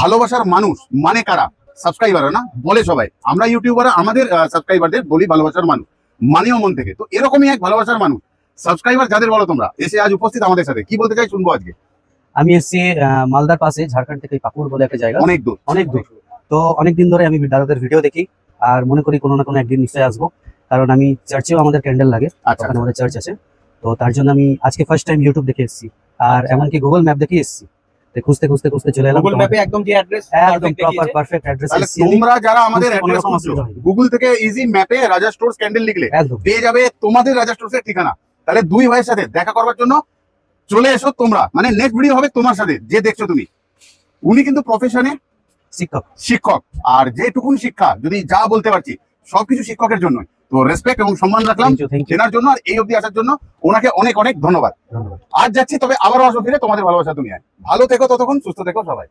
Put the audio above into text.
ভালোবাসার মানুষ মানে কারা? সাবস্ক্রাইবার না বলে সবাই, আমরা ইউটিউবার আমাদের সাবস্ক্রাইবারদের বলি ভালোবাসার মানুষ, মানেও মন থেকে। তো এরকমই এক ভালোবাসার মানুষ সাবস্ক্রাইবার যাদের বলো তোমরা, এসে আজ উপস্থিত আমাদের সাথে। কি বলতে চাই শুনবো আজকে। আমি এসছি মালদার পাশে, ঝাড়খণ্ড থেকে পাকুড় বলে একটা জায়গা, অনেক দূর। তো অনেকদিন ধরে আমি দাদাদের ভিডিও দেখি, আর মনে করি কোনো না কোনো একদিন নিশ্চয়ই আসবো, কারণ আমি চার্চেও আমাদের ক্যান্ডেল লাগে, আচ্ছা, ওখানে আমাদের চার্চ আছে। তো তার জন্য আমি আজকে ফার্স্ট টাইম ইউটিউব দেখে এসেছি, আর এমনকি গুগল ম্যাপ দেখে এসেছি। খুঁজতে খুঁজতে খুঁজতে চলে এলাম গুগল ম্যাপে একদম যে অ্যাড্রেস একদম প্রপার পারফেক্ট অ্যাড্রেস। তাহলে তোমরা যারা আমাদের কোনো অ্যাড্রেস রকম খুঁজছো, অসুবিধা হয়নি। গুগল থেকে ইজি ম্যাপে রাজা স্টোর্স ক্যান্ডেল লিখলে একদম পেয়ে যাবে তোমাদের রাজা স্টোর্স এর ঠিকানা। তাহলে দুই ভাইয়ের সাথে দেখা করবার জন্য চলে এসো তোমরা। মানে নেক্সট ভিডিও হবে তোমার সাথে, যে দেখছো তুমি। উনি কিন্তু প্রফেশনে শিক্ষক, আর যেটুকুন শিক্ষা যদি যা বলতে পারছি সবকিছু শিক্ষকের জন্য। তো রেসপেক্ট এবং সম্মান রাখলাম থ্যাংক ইউ। চেনার জন্য, আর এই অবধি আসার জন্য ওনাকে অনেক অনেক ধন্যবাদ। আজ যাচ্ছি, তবে আবারও আসবো ফিরে তোমাদের ভালোবাসা দুনিয়ায়। ভালো থেকো, ততক্ষণ সুস্থ থেকো সবাই।